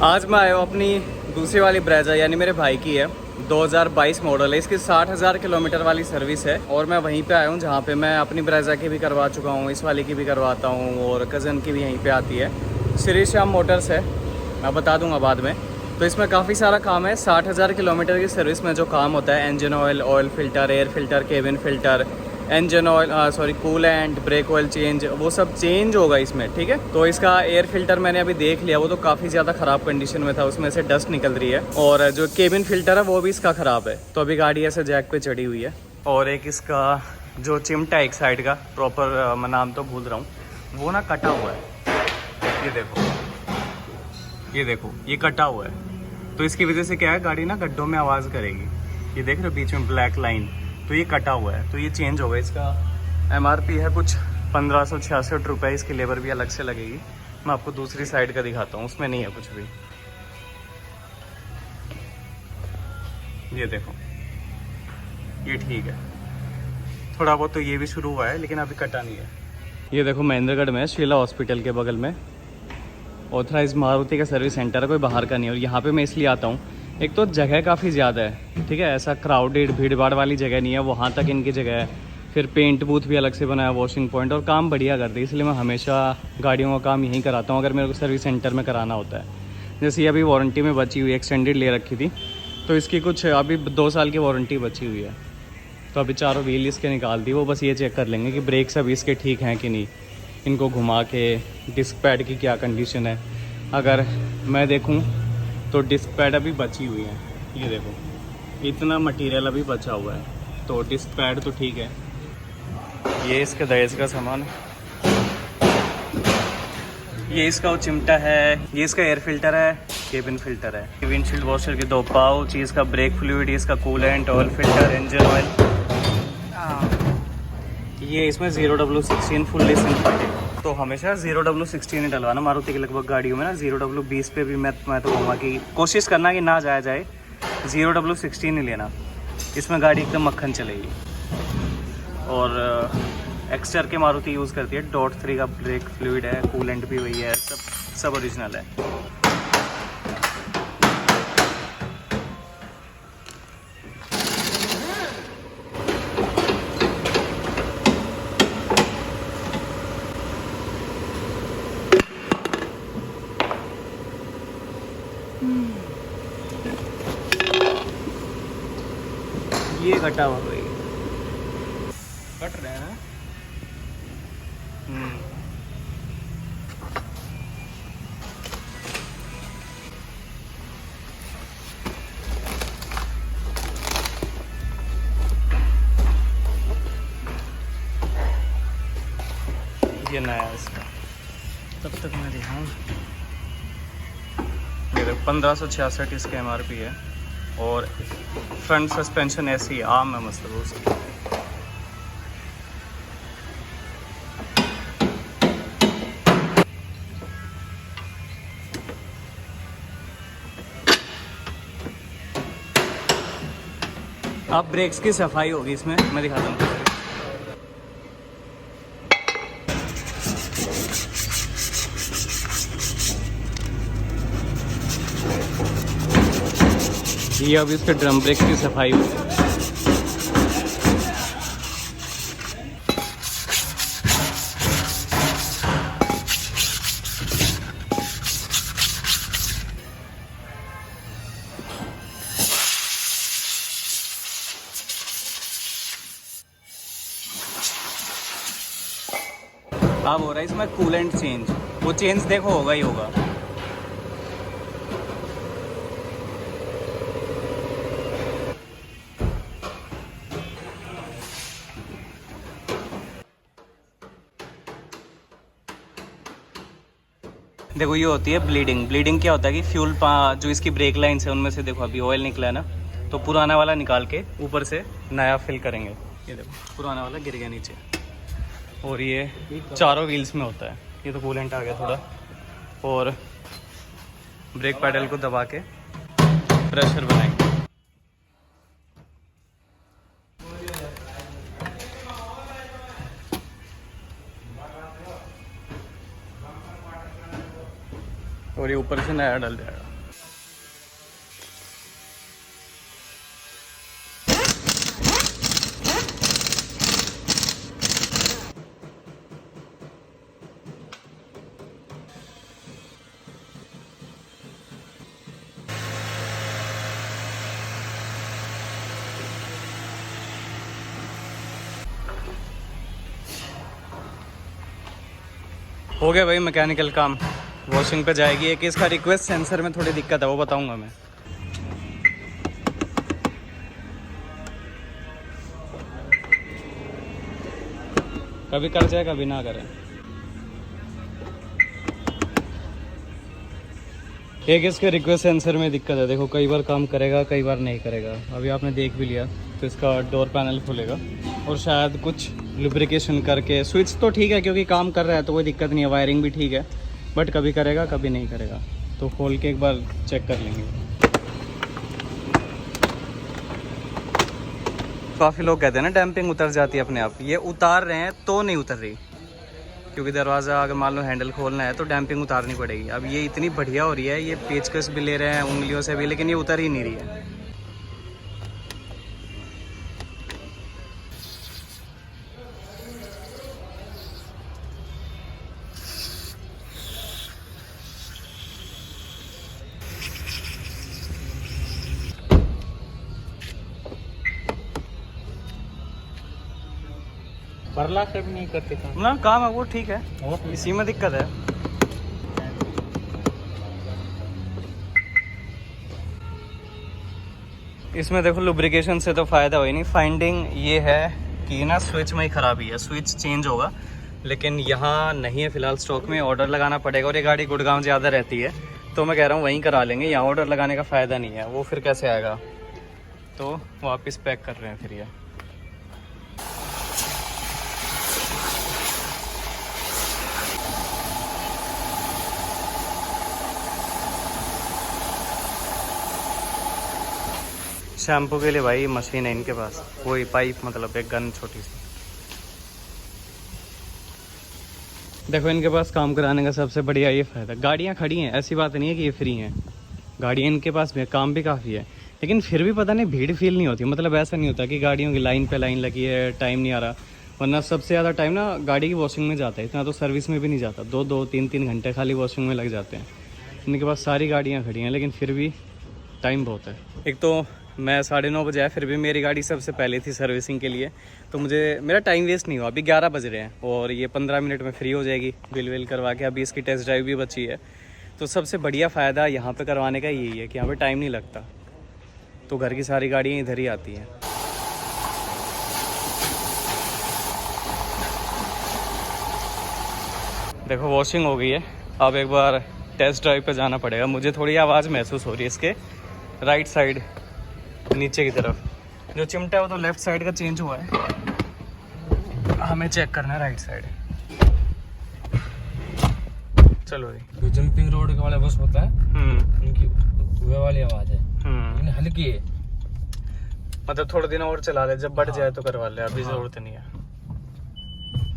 आज मैं आया हूँ अपनी दूसरी वाली ब्रेजा, यानी मेरे भाई की है। 2022 मॉडल है, इसकी 60,000 किलोमीटर वाली सर्विस है। और मैं वहीं पे आया हूँ जहाँ पे मैं अपनी ब्रेजा की भी करवा चुका हूँ, इस वाली की भी करवाता हूँ और कज़न की भी यहीं पे आती है। श्री श्याम मोटर्स है, मैं बता दूँगा बाद में। तो इसमें काफ़ी सारा काम है। 60,000 किलोमीटर की सर्विस में जो काम होता है, engine oil, oil filter, air filter, cabin filter, engine oil coolant, brake oil change, वो सब चेंज होगा इसमें, ठीक है। तो इसका एयर फिल्टर मैंने अभी देख लिया, वो तो काफ़ी ज़्यादा ख़राब कंडीशन में था, उसमें से डस्ट निकल रही है। और जो केबिन फिल्टर है वो भी इसका ख़राब है। तो अभी गाड़ी ऐसे जैक पे चढ़ी हुई है। और एक इसका जो चिमटा है एक साइड का, प्रॉपर मैं नाम तो भूल रहा हूँ, वो ना कटा हुआ है। ये देखो, ये देखो, ये कटा हुआ है। तो इसकी वजह से क्या है, गाड़ी ना गड्ढों में आवाज़ करेगी। ये देख रहे हो बीच में ब्लैक लाइन, तो ये कटा हुआ है, तो ये चेंज होगा। इसका MRP है कुछ 1566 रुपये, इसकी लेबर भी अलग से लगेगी। मैं आपको दूसरी साइड का दिखाता हूँ, उसमें नहीं है कुछ भी। ये देखो, ये ठीक है। थोड़ा बहुत तो ये भी शुरू हुआ है, लेकिन अभी कटा नहीं है। ये देखो महेंद्रगढ़ में शीला हॉस्पिटल के बगल में ऑथराइज मारुति का सर्विस सेंटर है, कोई बाहर का नहीं है। और यहाँ पे मैं इसलिए आता हूँ, एक तो जगह काफ़ी ज़्यादा है, ठीक है, ऐसा क्राउडेड भीड़ भाड़ वाली जगह नहीं है, वहाँ तक इनकी जगह है। फिर पेंट बूथ भी अलग से बनाया, वॉशिंग पॉइंट, और काम बढ़िया करते हैं। इसलिए मैं हमेशा गाड़ियों का काम यहीं कराता हूँ, अगर मेरे को सर्विस सेंटर में कराना होता है। जैसे ये अभी वारंटी में बची हुई, एक्सटेंडेड ले रखी थी, तो इसकी कुछ अभी 2 साल की वारंटी बची हुई है। तो अभी चारों व्हील इसके निकाल दी, वो बस ये चेक कर लेंगे कि ब्रेक्स अभी इसके ठीक हैं कि नहीं, इनको घुमा के डिस्क पैड की क्या कंडीशन है। अगर मैं देखूं तो डिस्क पैड अभी बची हुई है, ये देखो, इतना मटेरियल अभी बचा हुआ है, तो डिस्क पैड तो ठीक है। ये इसके दहेज का सामान है, ये इसका वो चिमटा है, ये इसका एयर फिल्टर है, केबिन फिल्टर है, विंडशील्ड वॉशर के 2 पाउच, इसका ब्रेक फ्लूइड, इसका coolant, oil filter, engine oil. ये इसमें 0W16 फुल्ली सिंथेटिक। तो हमेशा 0W16 ही डलवाना मारुति की लगभग गाड़ियों में ना। 0W20 पे भी मैं तो कहूँगा कि कोशिश करना कि ना जाया जाए, 0W16 ही लेना, इसमें गाड़ी एकदम मक्खन चलेगी। और एक्सटर के मारुति यूज़ करती है, .3 का ब्रेक फ्लूइड है, कूलेंट भी वही है, सब ओरिजिनल है। ये कटा हुआ भाई, कट रहे हैं। ये नया है इसका, तब तक मैं दिखाऊँ। ये देखो 1566 इसका MRP है। और फ्रंट सस्पेंशन ऐसी आम है, मतलब उसकी। अब ब्रेक्स की सफाई होगी इसमें, मैं दिखाता हूँ। ये अब इसके ड्रम ब्रेक की सफाई हुई है। अब हो रहा है इसमें कूलेंट चेंज, वो चेंज देखो होगा ही होगा। देखो ये होती है ब्लीडिंग। ब्लीडिंग क्या होता है कि फ्यूल जो इसकी ब्रेक लाइन्स है उनमें से देखो अभी ऑयल निकला है ना, तो पुराना वाला निकाल के ऊपर से नया फिल करेंगे। ये देखो पुराना वाला गिर गया नीचे, और ये चारों व्हील्स में होता है। ये तो कूलेंट आ गया थोड़ा, और ब्रेक पैडल को दबा के प्रेशर बनाएंगे। और ये ऊपर से नया डल जाएगा। हो गया भाई मैकेनिकल काम, वॉशिंग पे जाएगी। एक इसका रिक्वेस्ट सेंसर में थोड़ी दिक्कत है, वो बताऊंगा मैं। कभी कर जाए कभी ना करे। एक इसके रिक्वेस्ट सेंसर में दिक्कत है, देखो कई बार काम करेगा कई बार नहीं करेगा। अभी आपने देख भी लिया तो इसका डोर पैनल खुलेगा और शायद कुछ लुब्रिकेशन करके, स्विच तो ठीक है क्योंकि काम कर रहा है तो कोई दिक्कत नहीं है, वायरिंग भी ठीक है, बट कभी करेगा कभी नहीं करेगा। तो खोल के एक बार चेक कर लेंगे। काफ़ी लोग कहते हैं ना डैम्पिंग उतर जाती है अपने आप, ये उतार रहे हैं तो नहीं उतर रही, क्योंकि दरवाज़ा अगर मान लो हैंडल खोलना है तो डैम्पिंग उतारनी पड़ेगी। अब ये इतनी बढ़िया हो रही है, ये पेचकस भी ले रहे हैं उंगलियों से भी, लेकिन ये उतर ही नहीं रही है। परला से भी नहीं करते काम ना, काम है वो ठीक है, इसी में दिक्कत है। इसमें देखो लुब्रिकेशन से तो फ़ायदा हो ही नहीं। फाइंडिंग ये है कि ना स्विच में ही ख़राबी है, स्विच चेंज होगा, लेकिन यहाँ नहीं है फ़िलहाल स्टॉक में, ऑर्डर लगाना पड़ेगा। और ये गाड़ी गुड़गांव ज़्यादा रहती है तो मैं कह रहा हूँ वहीं करा लेंगे, यहाँ ऑर्डर लगाने का फ़ायदा नहीं है, वो फिर कैसे आएगा। तो वापस पैक कर रहे हैं फिर ये। शैम्पू के लिए भाई मशीन है इनके पास, वही पाइप, मतलब एक गन छोटी सी। देखो इनके पास काम कराने का सबसे बढ़िया ये फ़ायदा, गाड़ियाँ खड़ी हैं, ऐसी बात नहीं है कि ये फ्री हैं, गाड़ियाँ इनके पास भी, काम भी काफ़ी है, लेकिन फिर भी पता नहीं भीड़ फील नहीं होती। मतलब ऐसा नहीं होता कि गाड़ियों की लाइन पे लाइन लगी है, टाइम नहीं आ रहा। वरना सबसे ज़्यादा टाइम ना गाड़ी की वॉशिंग में जाता है, इतना तो सर्विस में भी नहीं जाता। 2-3 घंटे खाली वॉशिंग में लग जाते हैं। इनके पास सारी गाड़ियाँ खड़ी हैं, लेकिन फिर भी टाइम बहुत है। एक तो मैं 9:30 बजे आया, फिर भी मेरी गाड़ी सबसे पहले थी सर्विसिंग के लिए, तो मुझे मेरा टाइम वेस्ट नहीं हुआ। अभी 11 बज रहे हैं और ये 15 मिनट में फ्री हो जाएगी बिल विल करवा के। अभी इसकी टेस्ट ड्राइव भी बची है। तो सबसे बढ़िया फ़ायदा यहाँ पे करवाने का यही है कि यहाँ पे टाइम नहीं लगता, तो घर की सारी गाड़ियाँ इधर ही आती हैं। देखो वॉशिंग हो गई है, अब एक बार टेस्ट ड्राइव पे जाना पड़ेगा। मुझे थोड़ी आवाज़ महसूस हो रही है इसके राइट साइड नीचे की तरफ, जो चिमटा है वो तो लेफ़्ट साइड का चेंज हुआ है, हमें चेक करना है राइट साइड। चलो जो जंपिंग रोड के वाले बस होता है उनकी वे वाली आवाज़ है, लेकिन हल्की है। मतलब थोड़े दिन और चला ले, जब बढ़ जाए तो करवा ले, अभी ज़रूरत नहीं है।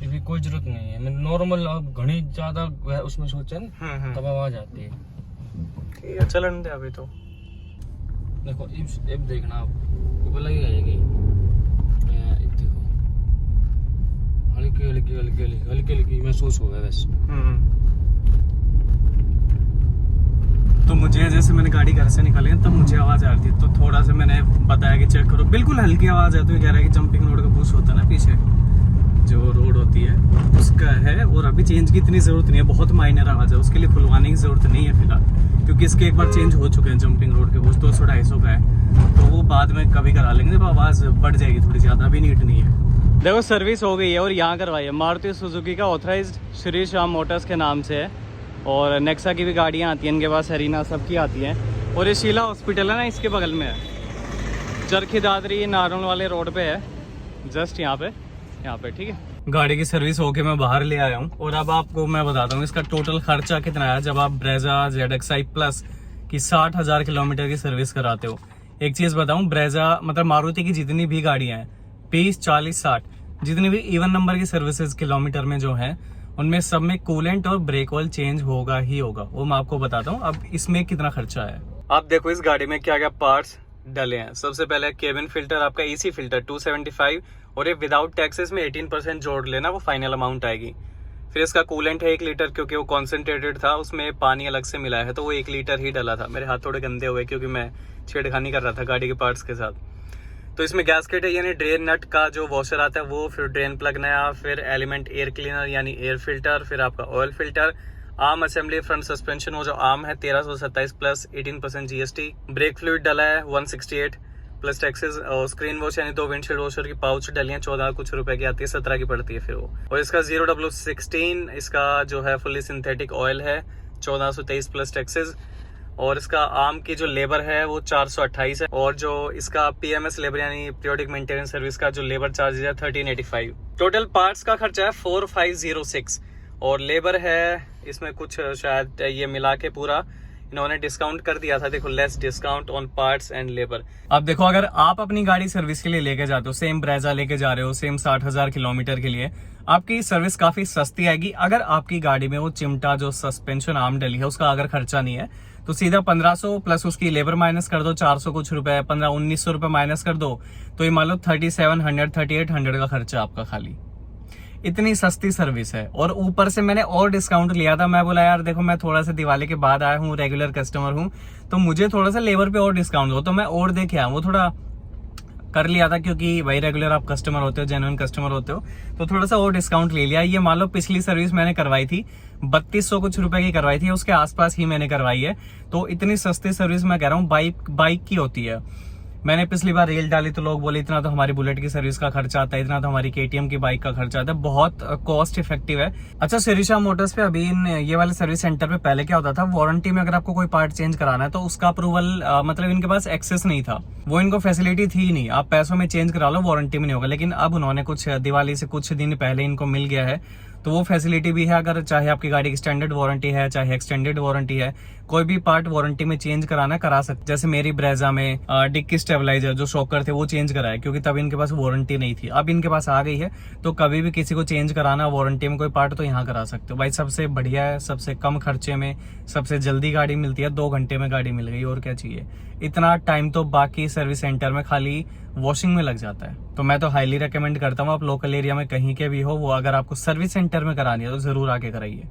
अभी कोई जरूरत नहीं है, मैं नॉर्मल घनी ज़्यादा उसमें सोचा ना तब आवाज़ आती है। ठीक है चलन दे अभी तो। देखो अब देखना आप, वो लगी आएगी, देखो हल्की हल्की हल्की हल्की हल्की हल्की महसूस हो गया वैसे। तो मुझे जैसे मैंने गाड़ी घर से निकाली तब मुझे आवाज़ आ रही थी, तो थोड़ा सा मैंने बताया कि चेक करो, बिल्कुल हल्की आवाज़ है। तो ये कह रहा है कि जंपिंग रोड का बूस्ट होता है ना पीछे जो रोड होती है उसका है, और अभी चेंज की इतनी ज़रूरत नहीं है, बहुत माइनर आवाज़ है, उसके लिए खुलवाने की ज़रूरत नहीं है फिलहाल, क्योंकि इसके एक बार चेंज हो चुके हैं जंपिंग रोड के बूस्ट, 200-250 का है, तो वो बाद में कभी करा लेंगे जब आवाज़ बढ़ जाएगी थोड़ी ज़्यादा। अभी नीट नहीं है। देखो सर्विस हो गई है और यहाँ करवाई है, मारुति सुजुकी का ऑथराइज्ड श्री श्याम मोटर्स के नाम से है, और नेक्सा की भी गाड़ियाँ आती हैं इनके पास, हरीना सबकी आती हैं। और ये शीला हॉस्पिटल है ना इसके बगल में है, चरखी दादरी नारनौल वाले रोड पे है, जस्ट यहाँ पे ठीक है। गाड़ी की सर्विस होके मैं बाहर ले आया हूँ, और अब आपको मैं बताता हूँ इसका टोटल खर्चा कितना है जब आप ब्रेजा ZXi प्लस की 60,000 किलोमीटर की सर्विस कराते हो। एक चीज़ बताऊँ, ब्रेजा मतलब मारुति की जितनी भी गाड़ियाँ हैं 20, 40, 60 जितनी भी इवन नंबर की सर्विसेज किलोमीटर में जो है उनमें सब में कूलेंट और ब्रेक ऑयल चेंज होगा ही होगा, वो मैं आपको बताता हूँ। अब इसमें कितना खर्चा है आप देखो इस गाड़ी में क्या क्या पार्ट्स डले हैं। सबसे पहले केबिन फिल्टर, आपका एसी फिल्टर 275, और ये विदाउट टैक्सेस में 18% जोड़ लेना, वो फाइनल अमाउंट आएगी। फिर इसका कूलेंट है 1 लीटर, क्योंकि वो कॉन्सेंट्रेटेड था, उसमें पानी अलग से मिला है तो वो 1 लीटर ही डला था। मेरे हाथ थोड़े गंदे हुए क्योंकि मैं छेड़खानी कर रहा था गाड़ी के पार्ट्स के साथ। तो इसमें गैसकेट है यानी ड्रेन नट का जो वॉशर आता है वो, फिर ड्रेन प्लग नया, फिर एलिमेंट एयर क्लीनर यानी एयर फिल्टर, फिर आपका oil filter, arm assembly, front suspension, वो जो आर्म है 1327 प्लस 18% GST, ब्रेक फ्लूइड डला है 168 प्लस टैक्सेस, और स्क्रीन वॉश यानी 2 विंडशील्ड वॉशर की पाउच डली है 14 कुछ रुपए की आती है, 17 की पड़ती है फिर वो। और इसका 0W16 इसका जो है फुली सिंथेटिक ऑयल है 1423 प्लस टैक्सेस, और इसका आर्म की जो लेबर है वो 428 है, और जो इसका PMS लेबर यानी पीरियोडिक मेंटेनेंस सर्विस का जो लेबर चार्ज है 1385। टोटल पार्ट्स का खर्चा है 4506, और लेबर है इसमें कुछ शायद ये मिला के पूरा इन्होंने डिस्काउंट कर दिया था, देखो less discount on parts and labour. अब देखो अगर आप अपनी गाड़ी सर्विस के लिए लेके जाते हो, सेम ब्रेजा लेके जा रहे हो, सेम 60,000 किलोमीटर के लिए, आपकी सर्विस काफी सस्ती आएगी। अगर आपकी गाड़ी में वो चिमटा जो सस्पेंशन आर्म डली है उसका अगर खर्चा नहीं है तो सीधा 1500 प्लस उसकी लेबर माइनस कर दो 400 कुछ रुपए, 1900 रुपए माइनस कर दो, तो ये मान लो 3700 3800 का खर्चा आपका खाली। इतनी सस्ती सर्विस है, और ऊपर से मैंने और डिस्काउंट लिया था। मैं बोला यार देखो मैं थोड़ा सा दिवाली के बाद आया हूँ, रेगुलर कस्टमर हूँ, तो मुझे थोड़ा सा लेबर पे और डिस्काउंट दो, तो मैं और देखे आया, वो थोड़ा कर लिया था क्योंकि भाई रेगुलर आप कस्टमर होते हो, जेन्युइन कस्टमर होते हो, तो थोड़ा सा और डिस्काउंट ले लिया। ये मान लो पिछली सर्विस मैंने करवाई थी 3200 कुछ रुपए की करवाई थी, उसके आसपास ही मैंने करवाई है। तो इतनी सस्ती सर्विस मैं कह रहा हूँ बाइक की होती है। मैंने पिछली बार रील डाली तो लोग बोले इतना तो हमारी बुलेट की सर्विस का खर्चा आता है, इतना तो हमारी KTM की बाइक का खर्चा आता है, बहुत कॉस्ट इफेक्टिव है। अच्छा, शिरीषा मोटर्स पे अभी ये वाले सर्विस सेंटर पे पहले क्या होता था, वारंटी में अगर आपको कोई पार्ट चेंज कराना है तो उसका अप्रूवल मतलब इनके पास एक्सेस नहीं था, वो इनको फैसिलिटी थी नहीं, आप पैसों में चेंज करा लो वारंटी में नहीं होगा। लेकिन अब उन्होंने कुछ दिवाली से कुछ दिन पहले इनको मिल गया है, तो वो फैसिलिटी भी है। अगर चाहे आपकी गाड़ी की स्टैंडर्ड वारंटी है चाहे एक्सटेंडेड वारंटी है, कोई भी पार्ट वारंटी में चेंज कराना करा सकते। जैसे मेरी ब्रेजा में डिक्की स्टेबलाइजर जो शॉकर थे वो चेंज कराया क्योंकि तब इनके पास वारंटी नहीं थी, अब इनके पास आ गई है, तो कभी भी किसी को चेंज कराना वारंटी में कोई पार्ट तो यहाँ करा सकते हो भाई। सबसे बढ़िया है, सबसे कम खर्चे में सबसे जल्दी गाड़ी मिलती है, 2 घंटे में गाड़ी मिल गई, और क्या चाहिए। इतना टाइम तो बाकी सर्विस सेंटर में खाली वॉशिंग में लग जाता है। तो मैं तो हाईली रेकमेंड करता हूँ आप लोकल एरिया में कहीं के भी हो, वो अगर आपको सर्विस सेंटर में करानी है तो जरूर आके कराइए।